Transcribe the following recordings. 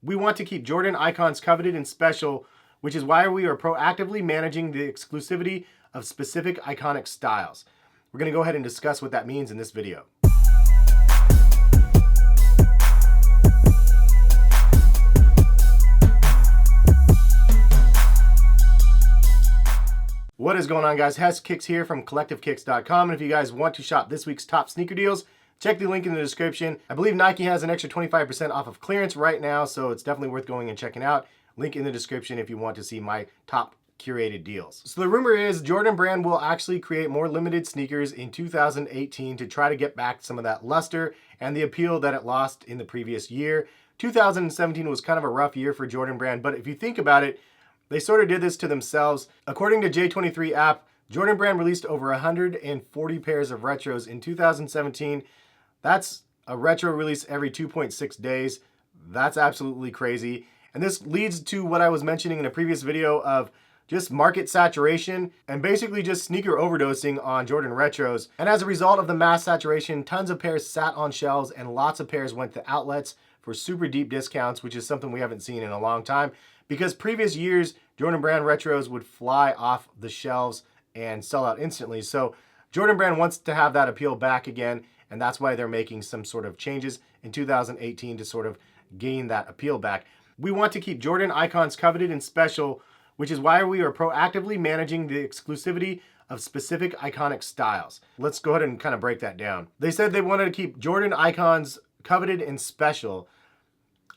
We want to keep Jordan icons coveted and special, which is why we are proactively managing the exclusivity of specific iconic styles. We're going to go ahead and discuss what that means in this video. What is going on, guys? Hes Kicks here from collectivekicks.com, and if you guys want to shop this week's top sneaker deals, check the link in the description. I believe Nike has an extra 25% off of clearance right now, so it's definitely worth going and checking out. Link in the description if you want to see my top curated deals. So the rumor is Jordan Brand will actually create more limited sneakers in 2018 to try to get back some of that luster and the appeal that it lost in the previous year. 2017 was kind of a rough year for Jordan Brand, but if you think about it, they sort of did this to themselves. According to J23 app, Jordan Brand released over 140 pairs of retros in 2017. That's a retro release every 2.6 days. That's absolutely crazy. And this leads to what I was mentioning in a previous video of just market saturation and basically just sneaker overdosing on Jordan retros. And as a result of the mass saturation, tons of pairs sat on shelves and lots of pairs went to outlets for super deep discounts, which is something we haven't seen in a long time. Because previous years, Jordan Brand retros would fly off the shelves and sell out instantly. So Jordan Brand wants to have that appeal back again, and that's why they're making some sort of changes in 2018 to sort of gain that appeal back. We want to keep Jordan icons coveted and special, which is why we are proactively managing the exclusivity of specific iconic styles. Let's go ahead and kind of break that down. They said they wanted to keep Jordan icons coveted and special.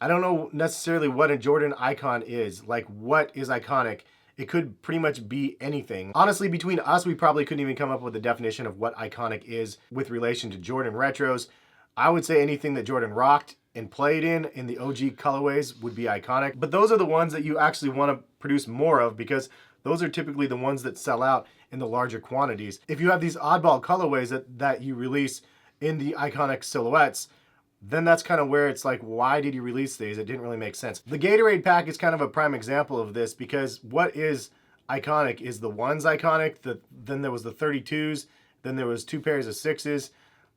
I don't know necessarily what a Jordan icon is. Like, what is iconic? It could pretty much be anything. Honestly, between us, we probably couldn't even come up with a definition of what iconic is with relation to Jordan retros. I would say anything that Jordan rocked and played in the OG colorways would be iconic. But those are the ones that you actually want to produce more of, because those are typically the ones that sell out in the larger quantities. If you have these oddball colorways that you release in the iconic silhouettes, then that's kind of where it's like, why did you release these? It didn't really make sense. The Gatorade pack is kind of a prime example of this, because what is iconic is the ones iconic, then there was the 32s, then there was 2 pairs of 6s.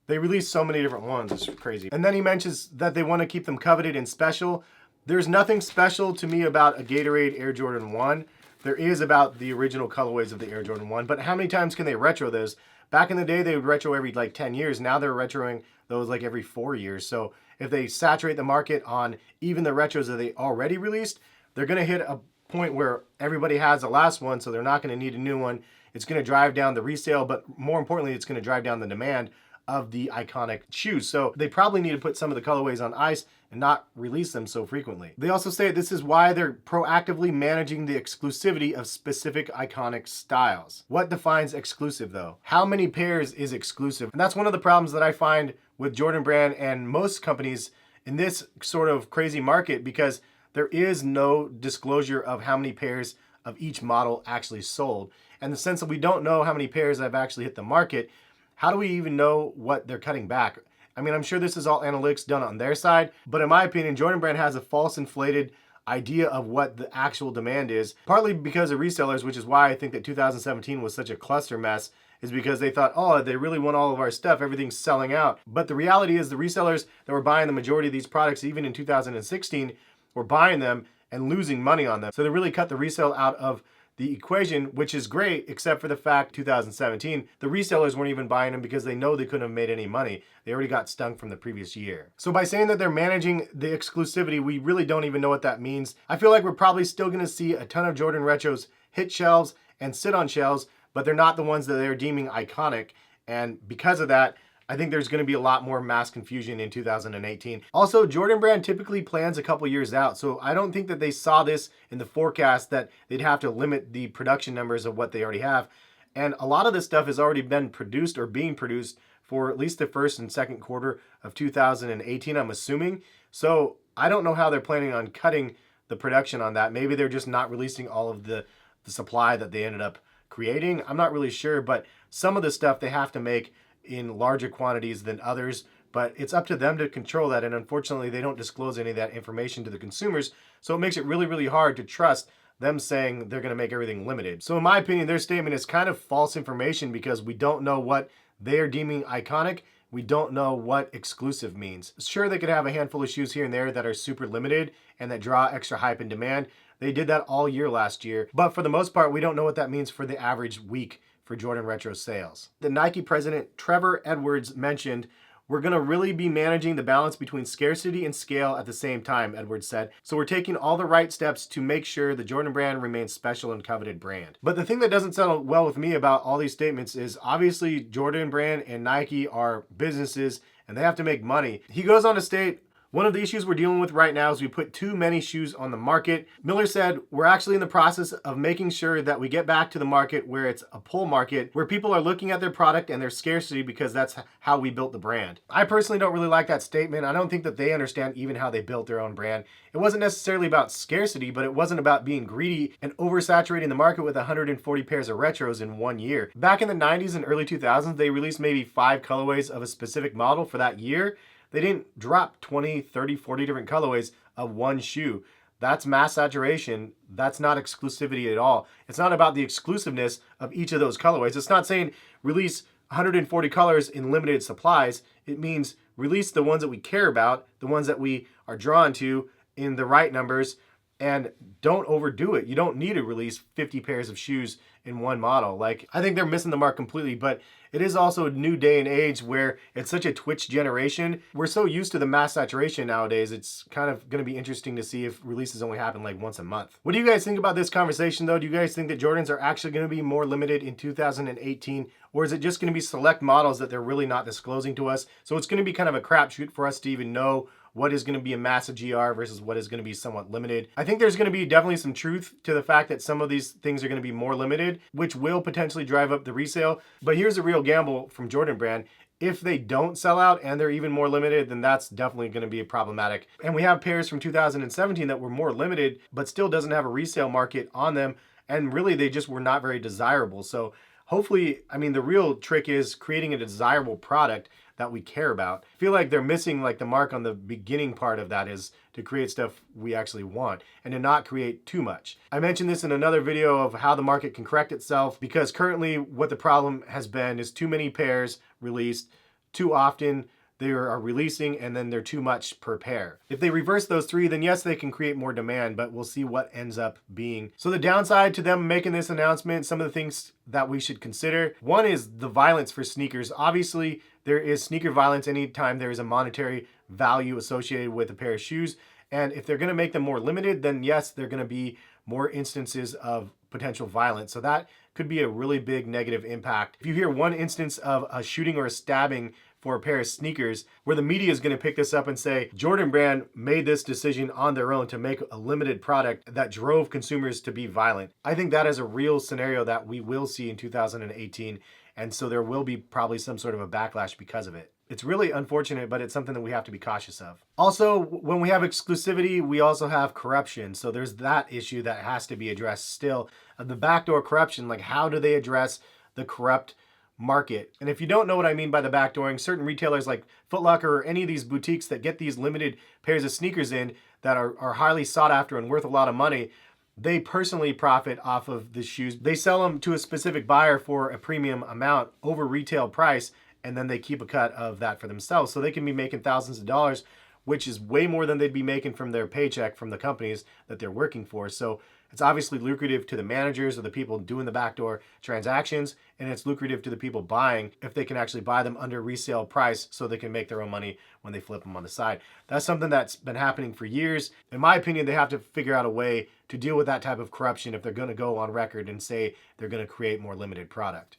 They released so many different ones, it's crazy. And then he mentions that they want to keep them coveted and special. There's nothing special to me about a Gatorade Air Jordan 1. There is about the original colorways of the Air Jordan 1, but how many times can they retro those? Back in the day, they would retro every like 10 years. Now they're retroing those like every 4 years. So if they saturate the market on even the retros that they already released, they're going to hit a point where everybody has the last one, so they're not going to need a new one. It's going to drive down the resale, but more importantly, it's going to drive down the demand of the iconic shoes. So they probably need to put some of the colorways on ice and not release them so frequently. They also say this is why they're proactively managing the exclusivity of specific iconic styles. What defines exclusive though? How many pairs is exclusive? And that's one of the problems that I find with Jordan Brand and most companies in this sort of crazy market, because there is no disclosure of how many pairs of each model actually sold. And the sense that we don't know how many pairs have actually hit the market, how do we even know what they're cutting back? I mean, I'm sure this is all analytics done on their side, but in my opinion, Jordan Brand has a false inflated idea of what the actual demand is, partly because of resellers, which is why I think that 2017 was such a cluster mess, is because they thought, oh, they really want all of our stuff, everything's selling out. But the reality is the resellers that were buying the majority of these products, even in 2016, were buying them and losing money on them. So they really cut the resale out of the equation, which is great, except for the fact 2017, the resellers weren't even buying them because they know they couldn't have made any money. They already got stung from the previous year. So by saying that they're managing the exclusivity, we really don't even know what that means. I feel like we're probably still going to see a ton of Jordan retros hit shelves and sit on shelves, but they're not the ones that they're deeming iconic. And because of that, I think there's going to be a lot more mass confusion in 2018. Also, Jordan Brand typically plans a couple years out, so I don't think that they saw this in the forecast that they'd have to limit the production numbers of what they already have. And a lot of this stuff has already been produced or being produced for at least the first and second quarter of 2018, I'm assuming. So I don't know how they're planning on cutting the production on that. Maybe they're just not releasing all of the supply that they ended up creating. I'm not really sure, but some of the stuff they have to make in larger quantities than others, but it's up to them to control that. And unfortunately, they don't disclose any of that information to the consumers. So it makes it really, really hard to trust them saying they're going to make everything limited. So in my opinion, their statement is kind of false information because we don't know what they are deeming iconic we don't know what exclusive means. Sure, they could have a handful of shoes here and there that are super limited and that draw extra hype and demand. They did that all year last year, but for the most part, we don't know what that means for the average week for Jordan Retro sales. The Nike president, Trevor Edwards, mentioned, "We're going to really be managing the balance between scarcity and scale at the same time," Edwards said. "So we're taking all the right steps to make sure the Jordan brand remains special and coveted brand." But the thing that doesn't settle well with me about all these statements is obviously Jordan brand and Nike are businesses and they have to make money. He goes on to state, "One of the issues we're dealing with right now is we put too many shoes on the market." Miller said, "We're actually in the process of making sure that we get back to the market where it's a pull market, where people are looking at their product and their scarcity because that's how we built the brand." I personally don't really like that statement. I don't think that they understand even how they built their own brand. It wasn't necessarily about scarcity, but it wasn't about being greedy and oversaturating the market with 140 pairs of retros in 1 year. Back in the 90s and early 2000s, they released maybe 5 colorways of a specific model for that year. They didn't drop 20, 30, 40 different colorways of one shoe. That's mass saturation. That's not exclusivity at all. It's not about the exclusiveness of each of those colorways. It's not saying release 140 colors in limited supplies. It means release the ones that we care about, the ones that we are drawn to in the right numbers, and don't overdo it. You don't need to release 50 pairs of shoes in one model. Like, I think they're missing the mark completely, but it is also a new day and age where it's such a Twitch generation. We're so used to the mass saturation nowadays. It's kind of going to be interesting to see if releases only happen like once a month. What do you guys think about this conversation though? Do you guys think that Jordans are actually going to be more limited in 2018? Or is it just going to be select models that they're really not disclosing to us? So it's going to be kind of a crapshoot for us to even know what is going to be a massive GR versus what is going to be somewhat limited. I think there's going to be definitely some truth to the fact that some of these things are going to be more limited, which will potentially drive up the resale. But here's a real gamble from Jordan brand. If they don't sell out and they're even more limited, then that's definitely going to be problematic. And we have pairs from 2017 that were more limited, but still doesn't have a resale market on them. And really, they just were not very desirable. So hopefully, I mean, the real trick is creating a desirable product that we care about. I feel like they're missing like the mark on the beginning part of that is to create stuff we actually want and to not create too much. I mentioned this in another video of how the market can correct itself, because currently what the problem has been is too many pairs released too often. They are releasing and then they're too much per pair. If they reverse those three, then yes, they can create more demand, but we'll see what ends up being. So the downside to them making this announcement, some of the things that we should consider. One is the violence for sneakers. Obviously, there is sneaker violence anytime there is a monetary value associated with a pair of shoes. And if they're going to make them more limited, then yes, they're going to be more instances of potential violence. So that could be a really big negative impact. If you hear one instance of a shooting or a stabbing for a pair of sneakers, where the media is going to pick this up and say Jordan brand made this decision on their own to make a limited product that drove consumers to be violent. I think that is a real scenario that we will see in 2018, and so there will be probably some sort of a backlash because of it. It's really unfortunate, but it's something that we have to be cautious of. Also, when we have exclusivity, we also have corruption. So there's that issue that has to be addressed still. The backdoor corruption, like how do they address the corrupt market? And if you don't know what I mean by the backdooring, certain retailers like Foot Locker or any of these boutiques that get these limited pairs of sneakers in that are highly sought after and worth a lot of money, they personally profit off of the shoes. They sell them to a specific buyer for a premium amount over retail price, and then they keep a cut of that for themselves. So they can be making thousands of dollars, which is way more than they'd be making from their paycheck from the companies that they're working for. So it's obviously lucrative to the managers or the people doing the backdoor transactions, and it's lucrative to the people buying if they can actually buy them under resale price so they can make their own money when they flip them on the side. That's something that's been happening for years. In my opinion, they have to figure out a way to deal with that type of corruption if they're going to go on record and say they're going to create more limited product.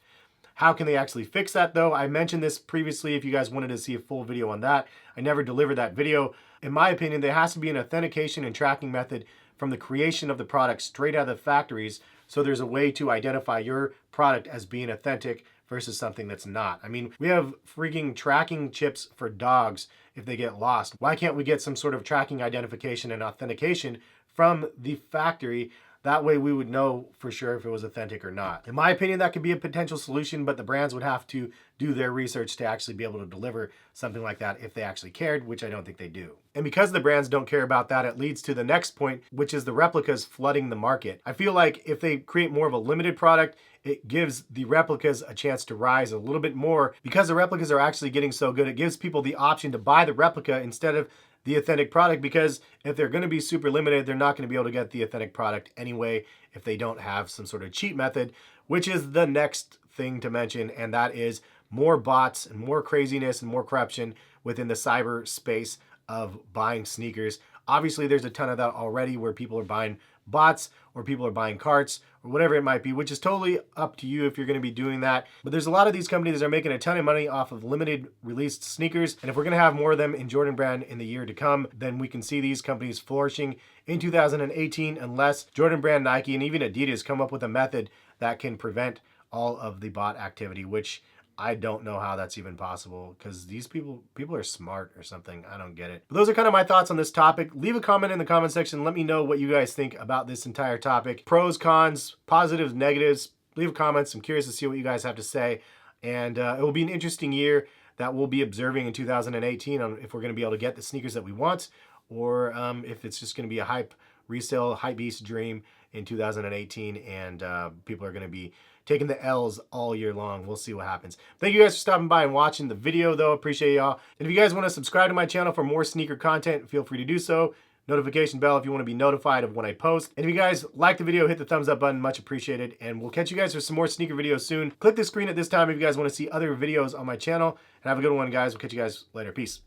How can they actually fix that though? I mentioned this previously if you guys wanted to see a full video on that. I never delivered that video. In my opinion, there has to be an authentication and tracking method from the creation of the product straight out of the factories, so there's a way to identify your product as being authentic versus something that's not. I mean, we have freaking tracking chips for dogs if they get lost. Why can't we get some sort of tracking identification and authentication from the factory That way we would know for sure if it was authentic or not. In my opinion, that could be a potential solution, but the brands would have to do their research to actually be able to deliver something like that if they actually cared, which I don't think they do. And because the brands don't care about that, it leads to the next point, which is the replicas flooding the market. I feel like if they create more of a limited product, it gives the replicas a chance to rise a little bit more. Because the replicas are actually getting so good, it gives people the option to buy the replica instead of the authentic product, because if they're going to be super limited, they're not going to be able to get the authentic product anyway if they don't have some sort of cheat method, which is the next thing to mention, and that is more bots and more craziness and more corruption within the cyber space of buying sneakers. Obviously, there's a ton of that already where people are buying bots or people are buying carts or whatever it might be, which is totally up to you if you're going to be doing that. But there's a lot of these companies that are making a ton of money off of limited released sneakers. And if we're going to have more of them in Jordan Brand in the year to come, then we can see these companies flourishing in 2018 unless Jordan Brand, Nike, and even Adidas come up with a method that can prevent all of the bot activity, which I don't know how that's even possible, because these people are smart or something. I don't get it. But those are kind of my thoughts on this topic. Leave a comment in the comment section. Let me know what you guys think about this entire topic. Pros, cons, positives, negatives. Leave comments. I'm curious to see what you guys have to say. And it will be an interesting year that we'll be observing in 2018 on if we're going to be able to get the sneakers that we want, or if it's just going to be a resale hype beast dream in 2018, and people are going to be taking the L's all year long. We'll see what happens. Thank you guys for stopping by and watching the video, though. Appreciate y'all. And if you guys want to subscribe to my channel for more sneaker content, feel free to do so. Notification bell if you want to be notified of when I post. And if you guys like the video, hit the thumbs up button. Much appreciated. And we'll catch you guys for some more sneaker videos soon. Click the screen at this time if you guys want to see other videos on my channel. And have a good one, guys. We'll catch you guys later. Peace.